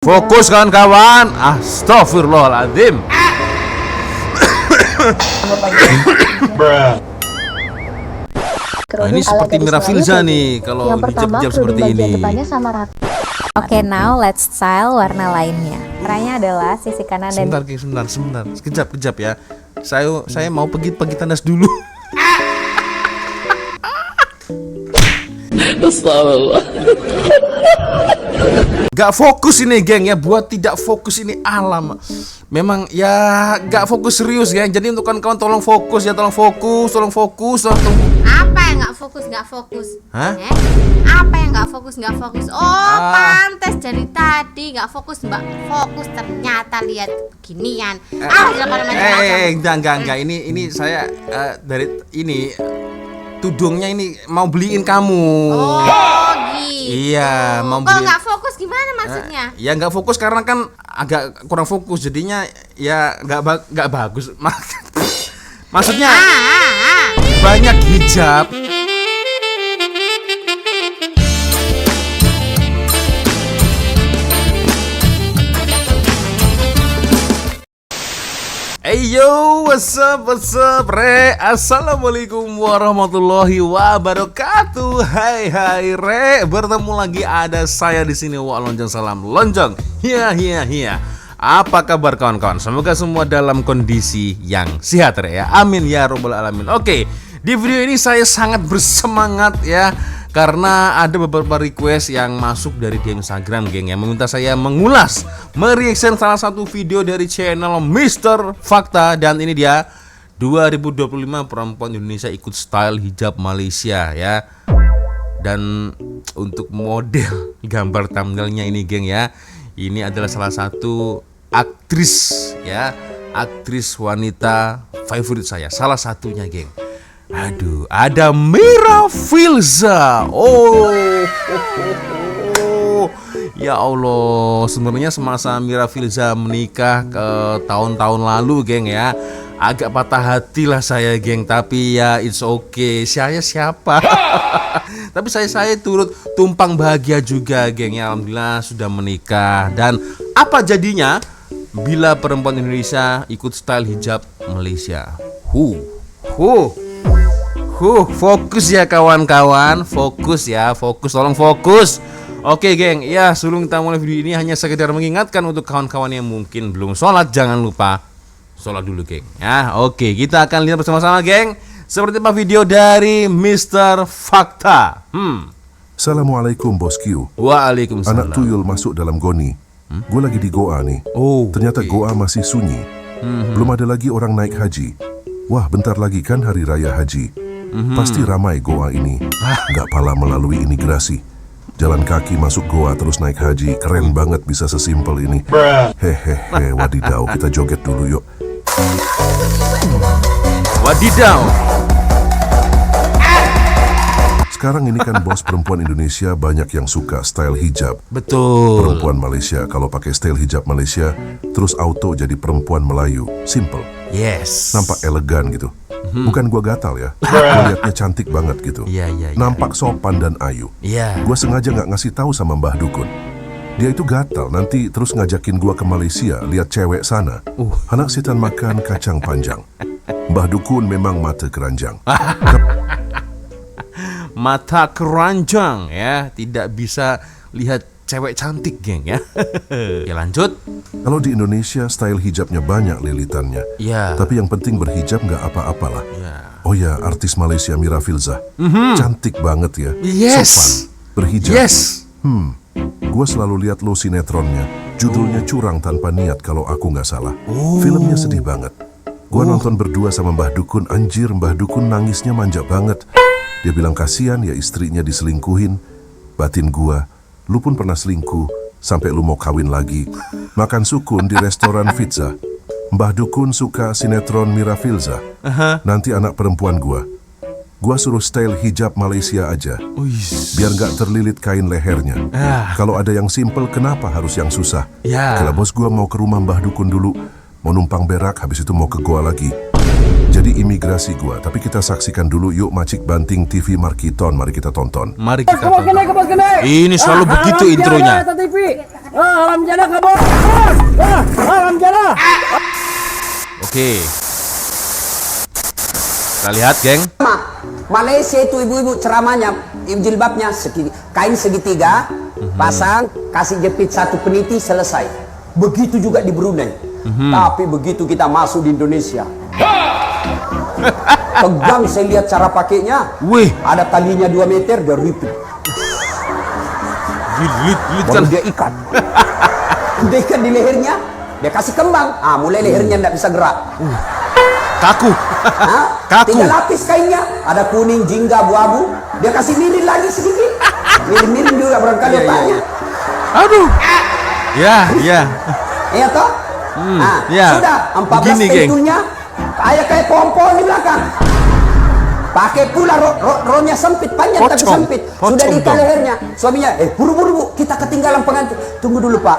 Fokus kawan-kawan. Astagfirullahaladzim. Nah, ini seperti Mirafilza nih kalau hijab-hijab seperti ini. Oke, now let's style warna lainnya. Warnanya adalah sisi kanan dan Sebentar. Kejap ya. Saya mau pergi tandas dulu. Gak fokus ini geng ya. Buat tidak fokus ini alam. Memang ya gak fokus serius geng. Jadi untuk kawan-kawan tolong fokus ya. Tolong fokus. Apa yang nggak fokus? Hah? Apa yang nggak fokus? Oh, pantes dari tadi nggak fokus, Mbak. Fokus ternyata lihat ginian. Enggak. Ini saya dari ini tudungnya ini mau beliin kamu. Oh, gitu. Iya, mau Kalau beliin. nggak fokus gimana maksudnya? Ya nggak fokus karena kan agak kurang fokus jadinya ya nggak bagus. Maksudnya banyak hijab. Yo, what's up, re? Assalamualaikum warahmatullahi wabarakatuh. Hai, re. Bertemu lagi ada saya di sini. Wah, lonjong salam, lonjong. Hiya. Apa kabar kawan-kawan? Semoga semua dalam kondisi yang sehat, re ya. Amin ya robbal alamin. Oke, di video ini saya sangat bersemangat ya. Karena ada beberapa request yang masuk dari di Instagram geng yang meminta saya mengulas, mereaction salah satu video dari channel Mr. Fakta. Dan ini dia 2025 perempuan Indonesia ikut style hijab Malaysia ya. Dan untuk model gambar thumbnailnya ini geng ya, ini adalah salah satu aktris ya, aktris wanita favorit saya, salah satunya geng. Aduh, ada Mirafilza. Ya Allah, sebenarnya semasa Mirafilza menikah ke tahun-tahun lalu, geng ya, agak patah hati lah saya, geng. Tapi ya it's okay. Saya siapa? Tapi saya turut tumpang bahagia juga, geng ya. Alhamdulillah sudah menikah. Dan apa jadinya bila perempuan Indonesia ikut style hijab Malaysia? Fokus ya kawan-kawan, fokus, tolong fokus. Oke geng, ya sebelum kita mulai video ini hanya sekedar mengingatkan untuk kawan-kawan yang mungkin belum sholat, jangan lupa sholat dulu geng ya. Oke, kita akan lihat bersama-sama geng, seperti apa video dari Mr. Fakta. Assalamualaikum Bos Q. Waalaikumsalam. Anak tuyul masuk dalam goni. Gue lagi di Goa nih. Ternyata Goa masih sunyi. Belum ada lagi orang naik haji. Wah, bentar lagi kan hari raya haji. Pasti ramai Goa ini. Nggak pala melalui imigrasi. Jalan kaki masuk Goa terus naik haji. Keren banget bisa sesimpel ini. Hehehe, wadidaw. Kita joget dulu yuk. Wadidaw. Sekarang ini kan bos, perempuan Indonesia banyak yang suka style hijab. Betul. Perempuan Malaysia kalau pakai style hijab Malaysia terus auto jadi perempuan Melayu. Simple. Yes. Nampak elegan gitu. Bukan gua gatal ya. Gua liatnya cantik banget gitu. Iya. Nampak sopan dan ayu. Iya. Gua sengaja nggak ngasih tahu sama Mbah Dukun. Dia itu gatal, nanti terus ngajakin gua ke Malaysia lihat cewek sana. Anak setan makan kacang panjang. Mbah Dukun memang mata keranjang. Mata keranjang ya, tidak bisa lihat cewek cantik geng ya. Ya lanjut. Kalau di Indonesia style hijabnya banyak lilitannya. Ya. Tapi yang penting berhijab nggak apa-apalah. Ya. Oh ya, artis Malaysia Mirafilza. Cantik banget ya. Yes. Sopan, berhijab. Yes. Gue selalu lihat lo sinetronnya. Judulnya Curang Tanpa Niat kalau aku nggak salah. Filmnya sedih banget. Gue nonton berdua sama Mbah Dukun. Anjir, Mbah Dukun nangisnya manja banget. Dia bilang kasihan ya istrinya diselingkuhin. Batin gua, lu pun pernah selingkuh sampai lu mau kawin lagi. Makan sukun di restoran pizza. Mbah Dukun suka sinetron Mirafilza. Nanti anak perempuan gua suruh style hijab Malaysia aja. Biar gak terlilit kain lehernya. Kalau ada yang simple, kenapa harus yang susah? Kalau bos gua mau ke rumah Mbah Dukun dulu, mau numpang berak, habis itu mau ke Goa lagi. Jadi imigrasi gua, tapi kita saksikan dulu yuk Macik Banting TV Markiton, mari kita tonton. Mari kita tonton. Ini selalu begitu intronya. Alam jana kabur. Alam jana. Oke. Kita lihat, geng. Malaysia itu ibu-ibu ceramahnya, jilbabnya kain segitiga, pasang, kasih jepit satu peniti, selesai. Begitu juga di Brunei. Tapi begitu kita masuk di Indonesia, tegang saya lihat cara pakainya. Wih, Ada talinya 2 meter, dia ripit. Gilit Baru kan. dia ikat. Dia ikat di lehernya, dia kasih kembang. Mulai lehernya tidak bisa gerak. Kaku. Hah? Kaku. 3 lapis kainnya, ada kuning, jingga, abu-abu. Dia kasih mirin lagi sedikit. Mirin juga barangkali otaknya. Aduh. Ya. Iya toh? ya. Sudah 14 Begini, geng. tentunya kayak pohon-pohon di belakang. Pakai pula rohnya sempit, panjang tapi Pocong. sempit. Pocong Sudah diikat dong. lehernya. Suaminya, buru-buru bu, kita ketinggalan pengantin. Tunggu dulu pak.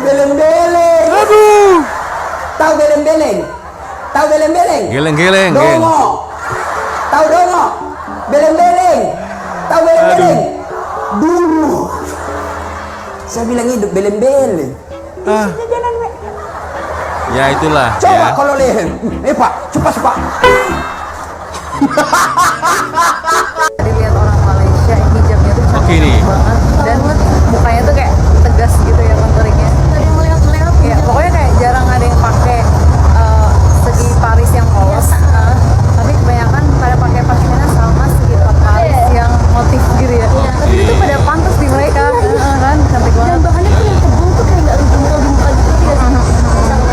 Beleng-beleng. Aduh. Tahu beleng-beleng? Tahu beleng-beleng? Geleng-geleng, geng. Dongo. Tahu dongo? Beleng-beleng. Tahu beleng-beleng? Dulu. Saya bilang hidup beleng-beleng. Ya itulah. Coba Ya. kalau leher. Pak, cepat. Dilihat orang Malaysia hijabnya tuh Oke nih. banget dan mukanya tuh kayak tegas gitu ya konturnya. Ya pokoknya kayak jarang ada yang pakai segi Paris yang polos. Tapi kebanyakan pada pakai pakaiannya sama segi Paris yang motif gitu ya. Tapi itu pada pantas di mereka kan cantik banget. Bahannya tuh yang tebal tuh kayak nggak lumpuh gitu ya.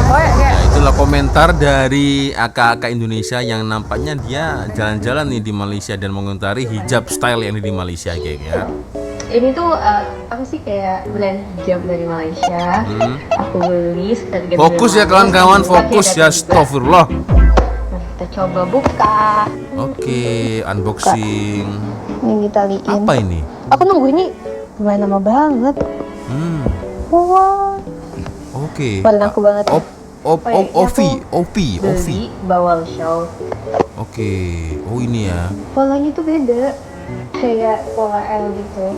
Pokoknya kayak Itulah komentar dari akak-akak Indonesia yang nampaknya dia jalan-jalan nih di Malaysia dan mengomentari hijab style yang ada di Malaysia, geng ya. Ini tuh apa sih kayak brand hijab dari Malaysia. Aku beli seharga Fokus ya kawan-kawan, fokus ya, astagfirullah. Nah, kita coba buka. Oke, unboxing. Ini kita liin. Apa ini? Aku nunggu ini lumayan lama banget. Wah, Oke. warna aku banget. Ovi. Beli bawal show. Oke. Oh ini ya. Polanya tuh beda. Kayak pola L gitu.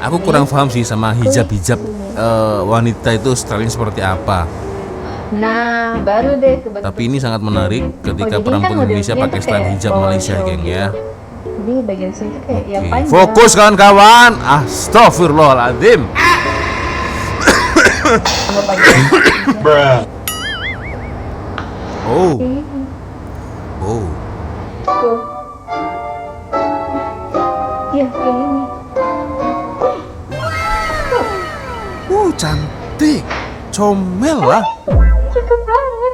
Aku kurang paham sih sama hijab-hijab wanita itu stylenya seperti apa. Nah, baru deh kebetulan. Tapi ini sangat menarik ketika jadi perempuan kan Indonesia modelnya pakai tuh style kayak hijab bawal Malaysia, show geng gitu. ya. Jadi bagian sini tuh kayak yang Oke. panjang. Fokus kawan-kawan. Astagfirullahaladzim. Sama bagian Oh. tuh. Iya, kayak ini. Cantik. Comel lah. Cakep banget.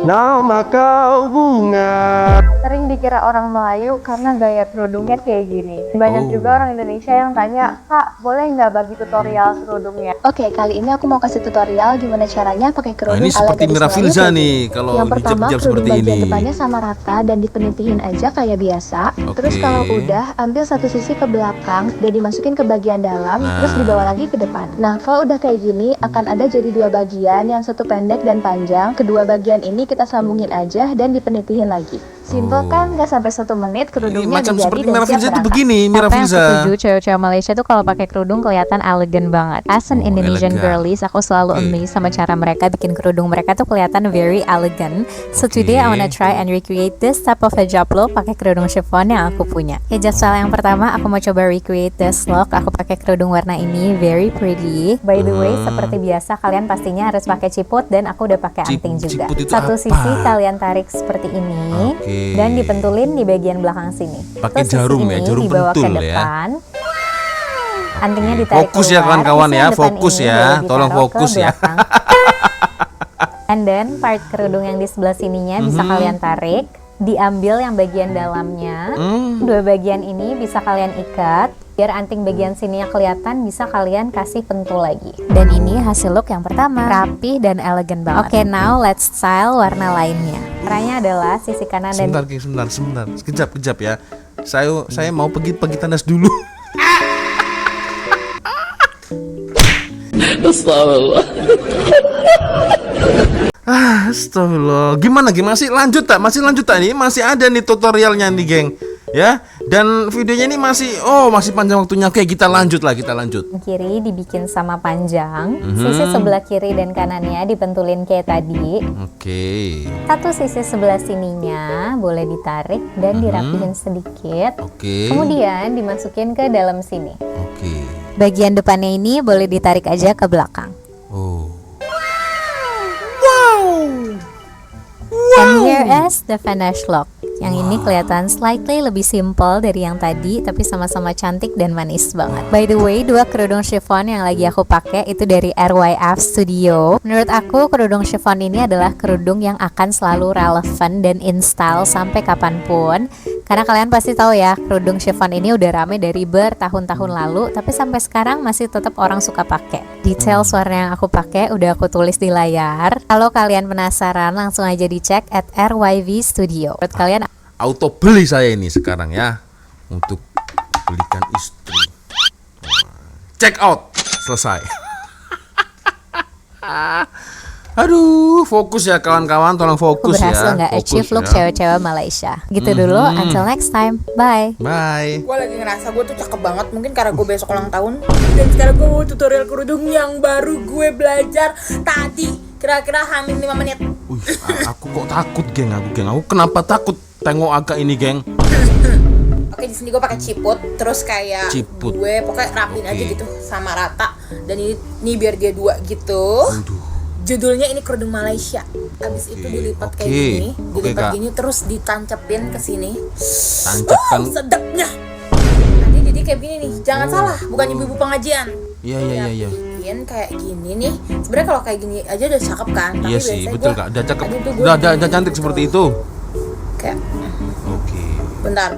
Nama kau bunga. Sering dikira orang Melayu karena gaya kerudungnya kayak gini. Banyak juga orang Indonesia yang tanya, Kak, boleh nggak bagi tutorial kerudungnya? Oke, kali ini aku mau kasih tutorial gimana caranya pakai Nah, kerudung ini ala seperti gadis Mira Melayu Filza kayak nih gini. kalau Yang pertama, hijab-hijab kerudung seperti bagian ini. depannya sama rata dan dipenitihin aja kayak biasa. Oke. Terus kalau udah, ambil satu sisi ke belakang dan dimasukin ke bagian dalam, terus dibawa lagi ke depan. Nah, kalau udah kayak gini, akan ada jadi 2 bagian, yang satu pendek dan panjang. Kedua bagian ini kita sambungin aja dan dipenitihin lagi. Simple kan, nggak sampai 1 menit kerudungnya Macam udah jadi seperti dan Mira siap Filza itu berangkat. begini, Mira Apa yang Filza. setuju, cewek-cewek Malaysia tuh kalau pakai kerudung kelihatan elegan banget. As an Oh, Indonesian elegan. girlies, aku selalu Oke. amazed sama cara mereka bikin kerudung mereka tuh kelihatan very elegant. So today I wanna try and recreate this type of hijab look pakai kerudung chiffon yang aku punya. Hijab style yang pertama aku mau coba recreate this look. Aku pakai kerudung warna ini, very pretty. By the way, seperti biasa kalian pastinya harus pakai ciput dan aku udah pakai anting juga. Ciput itu Satu apa? sisi kalian tarik seperti ini Oke. dan dipentulin di bagian belakang sini. Pakai Terus sisi jarum ya, ini jarum dibawa ke pentul ya. depan. Antingnya ditarik Fokus ya keluar, kawan-kawan sisi ya, yang depan fokus ini ya. boleh Tolong ditaruh ke fokus ya. belakang. And then part kerudung yang di sebelah sininya bisa kalian tarik, diambil yang bagian dalamnya. Dua bagian ini bisa kalian ikat biar anting bagian sininya kelihatan, bisa kalian kasih pentul lagi. Dan ini hasil look yang pertama, rapih dan elegan banget. Oke, now let's style warna lainnya. Warnanya adalah sisi kanan dan Sebentar, geng, sebentar. Kejap ya. Saya mau pergi tandas dulu. Astagfirullah. Gimana? Masih lanjut tak? Ini masih ada nih tutorialnya nih, geng. Ya, Dan videonya ini masih panjang waktunya. Oke, kita lanjut. Kiri dibikin sama panjang, sisi sebelah kiri dan kanannya dibentulin kayak tadi. Oke. Satu sisi sebelah sininya boleh ditarik dan dirapihin sedikit. Oke. Kemudian dimasukin ke dalam sini. Oke. Bagian depannya ini boleh ditarik aja ke belakang. Oh. And here is the finished look. Yang ini kelihatan slightly lebih simple dari yang tadi, tapi sama-sama cantik dan manis banget. By the way, dua kerudung chiffon yang lagi aku pakai itu dari RYF Studio. Menurut aku, kerudung chiffon ini adalah kerudung yang akan selalu relevan dan in style sampai kapanpun. Karena kalian pasti tahu ya, kerudung chiffon ini udah rame dari bertahun-tahun lalu, tapi sampai sekarang masih tetap orang suka pakai. Detail warna yang aku pakai udah aku tulis di layar. Kalau kalian penasaran, langsung aja dicek at RYV Studio. Buat kalian Auto beli saya ini sekarang ya, untuk belikan istri. Check out, selesai. Aduh, fokus ya kawan-kawan, tolong aku fokus ya. berhasil nggak achieve look cewek-cewek Malaysia. Gitu dulu, until next time, bye. Bye. Gue lagi ngerasa gue tuh cakep banget, mungkin karena gue besok ulang tahun. Dan sekarang gue mau tutorial kerudung yang baru gue belajar tadi. Kira-kira hamin 5 menit. Aku kok takut, geng. Aku kenapa takut? Tengok agak ini, geng. Oke, di sini gue pakai ciput, terus kayak Ciput. gue pokoknya rapin aja gitu sama rata. Dan ini biar dia dua gitu. Judulnya ini kerudung Malaysia. Abis itu dilipat kayak gini, dilipat gini terus ditancepin ke sini. Tancapkan. Sedapnya. Nanti jadi kayak gini nih. Jangan salah, bukan ibu-ibu pengajian. Iya. Kayak gini nih. Sebenarnya kalau kayak gini aja udah cakep kan. Iya tapi sih, biasanya betul gua- Kak. Udah cakep. tadi tuh gua Udah gini cantik gitu. seperti itu. Kayak Oke. bentar.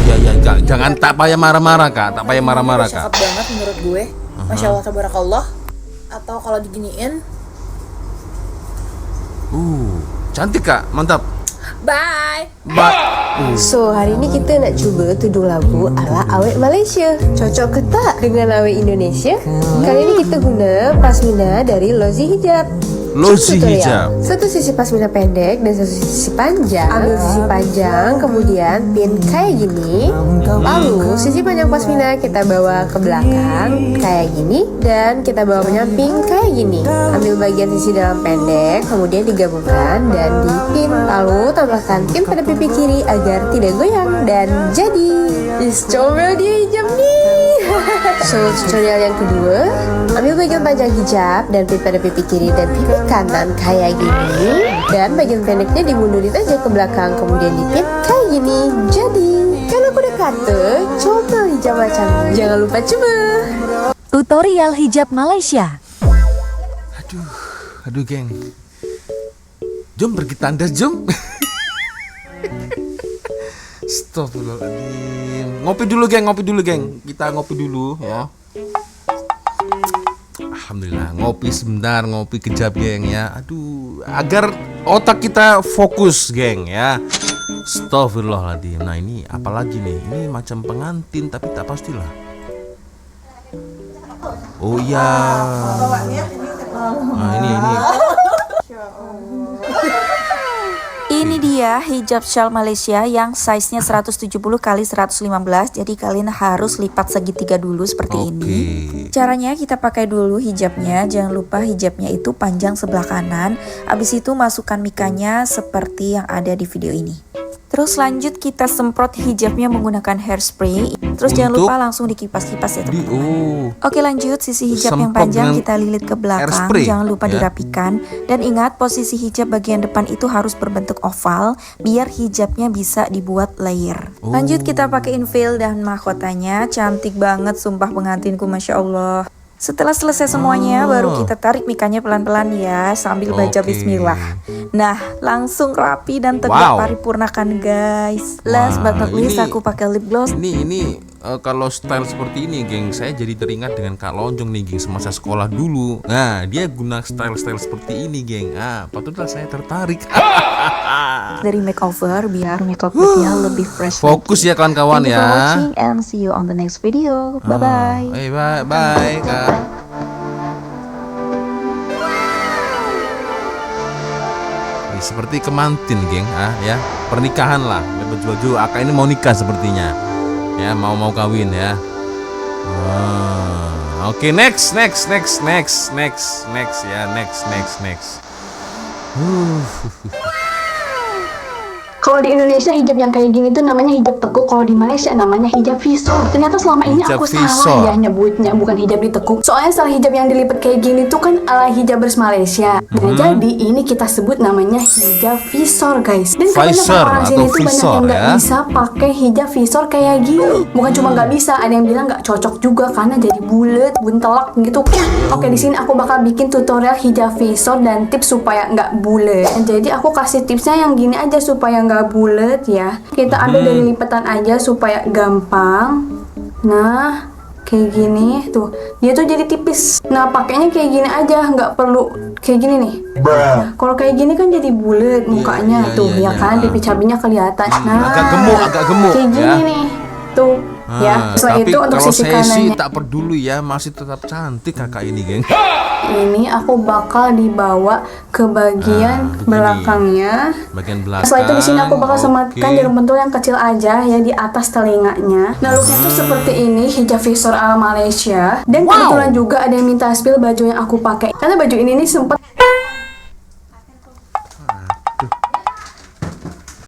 Iya, Kak. Jangan tak payah marah-marah, Kak. Tak payah marah-marah, Ini udah Kak. cakep banget menurut gue. Masya Allah, tabarakallah. Atau kalau diginiin, Cantik, Kak. Mantap. bye. So, hari ini kita nak cuba tudung labu ala awet Malaysia. Cocok ke tak dengan awet Indonesia? Kali ini kita guna pasmina dari Lozi Hijab. Lozi Tutorial. Hijab. Satu sisi pasmina pendek dan satu sisi panjang. Ambil sisi panjang, kemudian pin kayak gini. Lalu sisi panjang pasmina kita bawa ke belakang kayak gini, dan kita bawa menyamping kayak gini. Ambil bagian sisi dalam pendek, kemudian digabungkan dan dipin. Lalu tambahkan pin pada pipi kiri agar tidak goyang, dan jadi comel dia hijab nih. So, tutorial yang kedua, ambil bagian panjang hijab dan pin pada pipi kiri dan pipi kanan kayak gini, dan bagian pendeknya dimundurin aja ke belakang, kemudian dipin kayak gini. Jadi, kan aku udah kata comel hijab macam ini. Jangan lupa coba. Tutorial hijab Malaysia. Aduh, geng. Jom pergi tandas, jom. Astagfirullahaladzim. Ngopi dulu, geng. Kita ngopi dulu ya. Alhamdulillah, ngopi sebentar, ngopi kejap, geng ya. Aduh, agar otak kita fokus, geng ya. Astagfirullahaladzim. Nah, ini apalagi nih? Ini macam pengantin tapi tak pastilah. Oh iya. Nah, ini. Ini dia hijab shawl Malaysia yang size-nya 170 x 115. Jadi kalian harus lipat segitiga dulu seperti ini. Caranya kita pakai dulu hijabnya. Jangan lupa hijabnya itu panjang sebelah kanan. Habis itu masukkan mikanya seperti yang ada di video ini. Terus lanjut kita semprot hijabnya menggunakan hairspray. Terus jangan lupa langsung dikipas-kipas ya teman-teman. Oke, lanjut sisi hijab yang Semprot panjang dengan kita lilit ke belakang. hairspray, Jangan lupa ya. dirapikan. Dan ingat posisi hijab bagian depan itu harus berbentuk oval biar hijabnya bisa dibuat layer. Lanjut kita pakein veil dan mahkotanya. Cantik banget sumpah pengantinku, Masya Allah. Setelah selesai semuanya, baru kita tarik mikanya pelan-pelan ya, sambil baca bismillah. Nah, langsung rapi dan tegak paripurna kan guys. Last but not least, aku pakai lip gloss. Ini kalau style seperti ini, geng, saya jadi teringat dengan Kak Lonjong nih, geng, semasa sekolah dulu. Nah, dia guna style seperti ini, geng. Patutlah saya tertarik. Dari makeover biar make upnya lebih fresh. Fokus ya kawan-kawan Thank you ya. for watching and see you on the next video. Bye bye. Bye, Kak. seperti kemantin, geng. Ya, pernikahan lah. Baju-baju akak ini mau nikah sepertinya. Ya, mau kawin ya. Oke, next ya, next. Kalau di Indonesia hijab yang kayak gini tuh namanya hijab tekuk, kalau di Malaysia namanya hijab visor. Ternyata selama ini Hijab aku visor. salah ya nyebutnya, bukan hijab ditekuk. Soalnya style hijab yang dilipat kayak gini tuh kan ala hijabers Malaysia. Nah jadi ini kita sebut namanya hijab visor guys. Dan kebanyakan Visor orang sini atau tuh banyak visor, yang nggak ya. bisa pakai hijab visor kayak gini. Bukan cuma nggak bisa, ada yang bilang nggak cocok juga karena jadi bulat, buntelak gitu. Oke, di sini aku bakal bikin tutorial hijab visor dan tips supaya nggak bulat. Jadi aku kasih tipsnya yang gini aja supaya nggak bulat ya. Kita ambil dari lipatan aja supaya gampang. Nah, kayak gini tuh, dia tuh jadi tipis. Nah, pakainya kayak gini aja, nggak perlu kayak gini nih. Nah, kalau kayak gini kan jadi bulat mukanya tuh, ya kan, pipi cabinya kelihatan. Nah, agak gemuk kayak gini ya. nih, tuh. Ya, setelah tapi itu untuk kalau sisi saya sih kanannya tak peduli ya, masih tetap cantik kakak ini, geng. ini aku bakal dibawa ke bagian belakangnya. Bagian belakang. Setelah itu di sini aku bakal sematkan oke. jarum pentul yang kecil aja ya di atas telinganya. Nah, looknya tuh seperti ini, hijab visor ala Malaysia. Dan kebetulan juga ada yang minta spill baju yang aku pakai. Karena baju ini nih sempet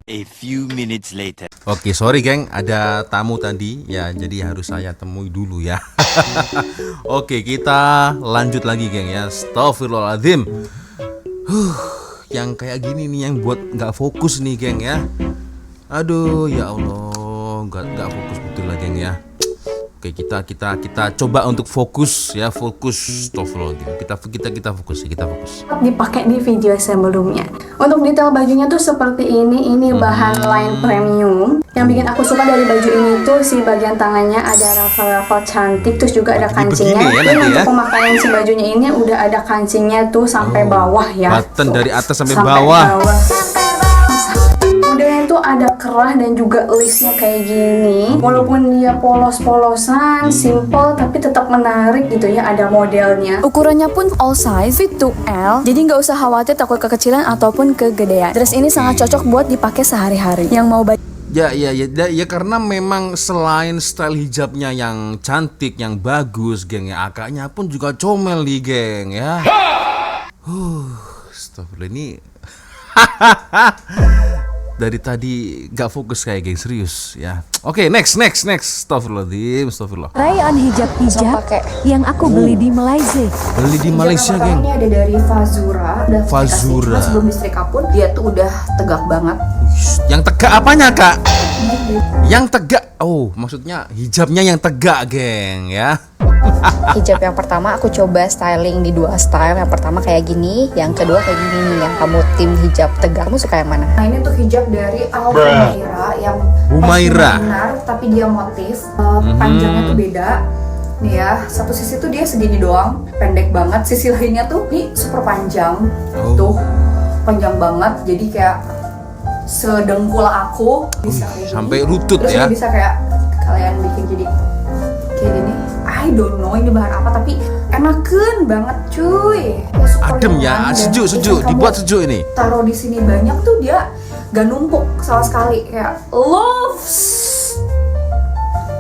A few minutes later. Oke, sorry geng, ada tamu tadi ya, jadi harus saya temui dulu ya. Oke, kita lanjut lagi geng ya. Astagfirullahaladzim. Yang kayak gini nih yang buat nggak fokus nih geng ya. Aduh ya Allah, nggak fokus betul lah geng ya. Oke, kita coba untuk fokus ya, fokus. Astagfirullahaladzim. Kita fokus ya, kita fokus. dipakai di video sebelumnya. Untuk detail bajunya tuh seperti ini bahan line premium. Yang bikin aku suka dari baju ini tuh si bagian tangannya ada raffle-raffle cantik, terus juga ada kancingnya. Begini ya Dan nanti untuk ya. pemakaian si bajunya ini udah ada kancingnya tuh sampai bawah ya. Button dari atas sampai Sampai bawah. Modelnya tuh ada kerah dan juga lace-nya kayak gini. Walaupun dia polos-polosan, simple tapi tetap menarik gitu ya, ada modelnya. Ukurannya pun all size, fit to L, jadi nggak usah khawatir takut kekecilan ataupun kegedean. Dress ini sangat cocok buat dipakai sehari-hari. Yang mau Ya karena memang selain style hijabnya yang cantik, yang bagus, geng ya, akaknya pun juga comel nih, geng ya. Astagfirullah, ini dari tadi gak fokus kayak geng, serius ya. Oke, next. Astagfirullah. Rayon hijab yang aku beli di Malaysia. Beli di Malaysia, geng. Ini ada dari Fazura. Fazura. Sebelum disetrika pun dia tuh udah tegak banget. Yang tegak apanya, Kak? Yang tegak. Oh, maksudnya hijabnya yang tegak, geng ya. Hijab yang pertama aku coba styling di dua style. Yang pertama kayak gini, yang kedua kayak gini nih. Yang kamu tim hijab tegak, kamu suka yang mana? Nah, ini tuh hijab dari Al Humaira yang Humaira. benar tapi dia motif. Panjangnya tuh beda. Nih ya, satu sisi tuh dia segini doang, pendek banget. Sisi lainnya tuh nih super panjang. Tuh, panjang banget. Jadi kayak sedengkul aku bisa kayak gini. Sampai lutut Terus ya. ini bisa kayak kalian bikin jadi kayak gini. I don't know ini bahan apa tapi enakan banget cuy. Adem ya, sejuk, dibuat sejuk ini. Taruh di sini banyak tuh dia gak numpuk sama sekali, kayak loves.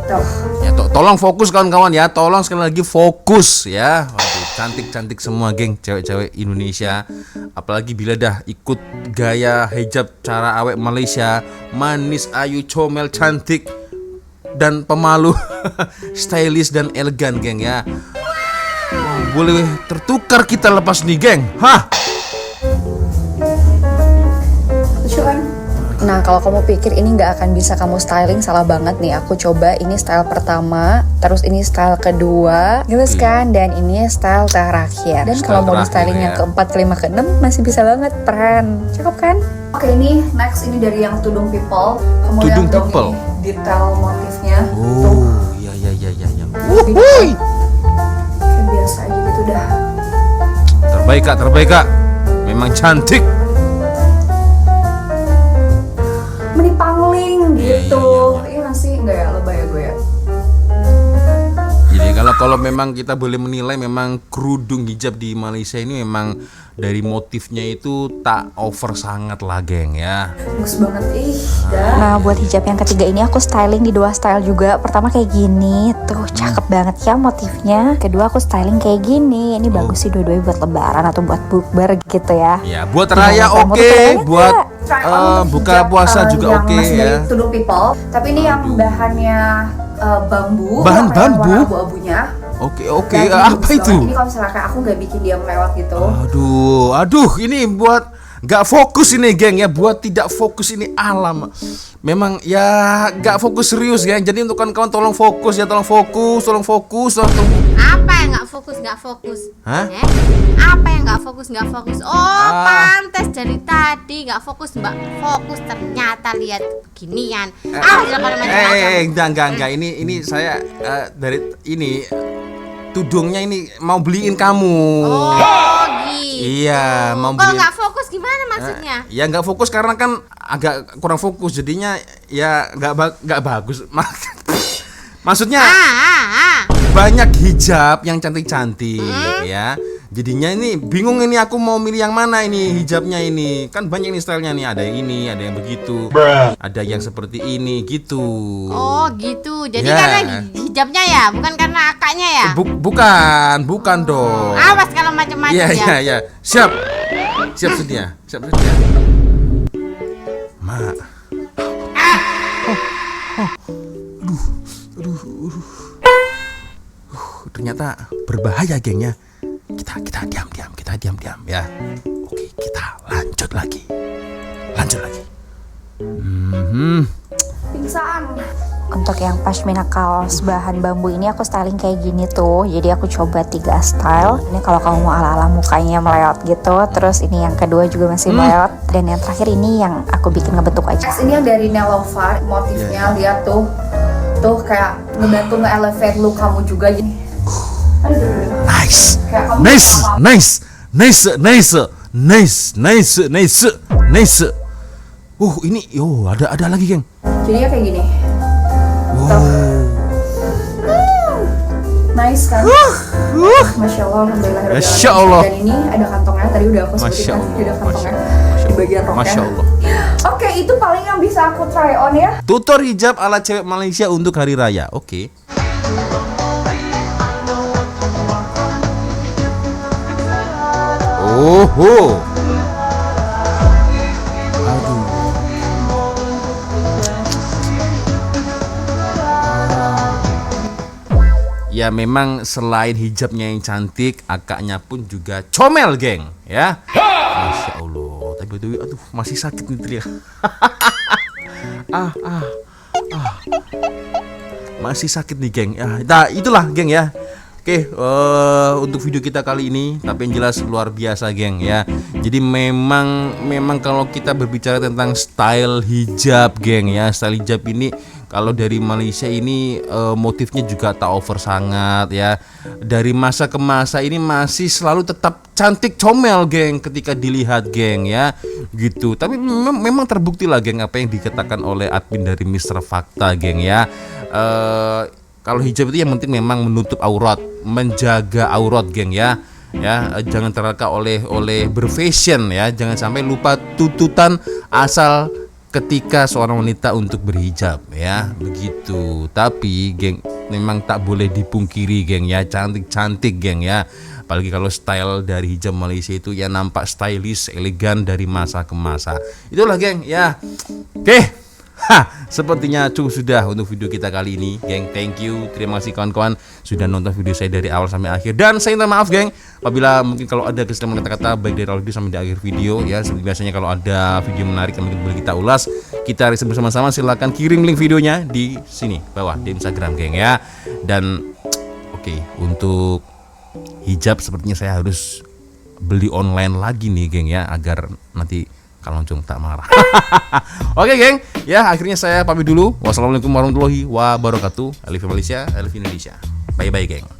Tuh. Ya, tolong fokus kawan-kawan ya, tolong sekali lagi fokus ya. Waduh, cantik semua geng, cewek-cewek Indonesia. Apalagi bila dah ikut gaya hijab cara awek Malaysia, manis, ayu, comel, cantik dan pemalu, stylish dan elegan geng ya. Wah, boleh tertukar kita lepas nih geng. Hah? Lucu kan? Nah, kalau kamu pikir ini nggak akan bisa kamu styling, salah banget nih. Aku coba ini style pertama, terus ini style kedua, gemes kan? Dan ini style terakhir. Dan kalau mau di styling yang keempat, kelima, keenam masih bisa banget, pren. Cakep kan? Oke, ini next ini dari yang tudung people. Kamu Tudung lihat dong people. ini detail motifnya. Oh, iya. Wuhui. Kayak biasa aja gitu dah. Terbaik kak. Memang cantik. Meni pangling gitu. Iya masih enggak ya, lebay ya gue ya. Jadi kalau kalau memang kita boleh menilai memang kerudung hijab di Malaysia ini memang dari motifnya itu tak over sangat lah geng ya. Bagus banget Nah buat hijab yang ketiga ini aku styling di 2 style juga. Pertama kayak gini, tuh cakep banget ya motifnya. Kedua aku styling kayak gini. Ini bagus sih dua-duanya buat lebaran atau buat bukber gitu ya. Ya buat raya oke, buat buka puasa juga oke ya. To do people, tapi ini yang bahannya bambu. Bahan bambu? Warna abu-abunya. Oke, Dan apa itu? Ini kalau misalnya kayak aku nggak bikin dia melewat gitu. Aduh, ini buat nggak fokus ini geng ya, buat tidak fokus ini alam. Memang ya nggak fokus serius geng. Jadi untuk kawan-kawan tolong fokus ya, tolong fokus. Apa yang nggak fokus? Hah? Apa yang nggak fokus? Oh, pantes dari tadi nggak fokus mbak. Fokus ternyata lihat ginian. Enggak. Ini saya dari ini tudungnya ini mau beliin kamu. Oh, gitu. Iya, mau Kalau beliin. nggak fokus gimana maksudnya? Ya nggak fokus karena kan agak kurang fokus, jadinya ya nggak bagus. Maksudnya banyak hijab yang cantik-cantik ya. Jadinya ini bingung ini aku mau milih yang mana ini hijabnya ini. Kan banyak nih stylenya nih, ada yang ini, ada yang begitu. Ada yang seperti ini gitu. Oh, gitu. Jadi Ya. karena hijabnya ya, bukan karena akaknya ya? Bukan dong. Awas kalau macam-macam ya. Iya. Siap sedia. Mak. Ternyata berbahaya gengnya. Kita diam ya. Oke, kita lanjut lagi. Pingsan. Untuk yang pashmina kaos bahan bambu ini aku styling kayak gini tuh. Jadi aku coba 3 style. Ini kalau kamu mau ala-ala mukanya melewat gitu. Terus ini yang kedua juga masih melewat. Dan yang terakhir ini yang aku bikin ngebentuk aja. Ini yang dari Nelovar, motifnya lihat tuh. Tuh kayak ngebantu nge-elevate look kamu juga gini. Nice. Ini ada lagi geng. Jadinya kayak gini. Nice kan? Masya Allah, alhamdulillah. Masya Allah. Dan ini ada kantongnya, tadi udah aku sebutin kan, ada kantongnya di bagian roknya. Masya Allah. Oke, itu paling yang bisa aku try on ya. Tutor hijab ala cewek Malaysia untuk hari raya. Oke. Aduh. Ya memang selain hijabnya yang cantik, akaknya pun juga comel, geng, ya. Masya Allah. Tapi aduh, masih sakit nih telinga. Masih sakit nih, geng. Nah, itulah, geng ya. Oke, untuk video kita kali ini, tapi yang jelas luar biasa, geng ya. Jadi memang kalau kita berbicara tentang style hijab, geng ya, style hijab ini kalau dari Malaysia ini motifnya juga tak over sangat ya. Dari masa ke masa ini masih selalu tetap cantik comel, geng, ketika dilihat, geng ya. Gitu. Tapi memang terbukti lah, geng, apa yang dikatakan oleh admin dari Mr. Fakta, geng ya. Kalau hijab itu yang penting memang menutup aurat, menjaga aurat, geng ya. Ya, jangan terleka oleh berfashion ya. Jangan sampai lupa tuntutan asal ketika seorang wanita untuk berhijab ya, begitu. Tapi geng, memang tak boleh dipungkiri, geng ya, cantik-cantik, geng ya. Apalagi kalau style dari hijab Malaysia itu ya nampak stylish, elegan dari masa ke masa. Itulah, geng ya. Oke. Sepertinya cukup sudah untuk video kita kali ini, geng. Thank you, terima kasih kawan-kawan sudah nonton video saya dari awal sampai akhir. Dan saya minta maaf, geng, apabila mungkin kalau ada kesalahan kata-kata baik dari awal video sampai di akhir video ya. Seperti biasanya kalau ada video menarik yang mungkin boleh kita ulas, kita riset bersama-sama, silahkan kirim link videonya di sini bawah di Instagram, geng ya. Dan oke, untuk hijab sepertinya saya harus beli online lagi nih, geng ya, agar nanti kalau Jung tak marah. Oke, geng, ya akhirnya saya pamit dulu. Wassalamualaikum warahmatullahi wabarakatuh. Alif Malaysia, Alif Indonesia. Bye bye, geng.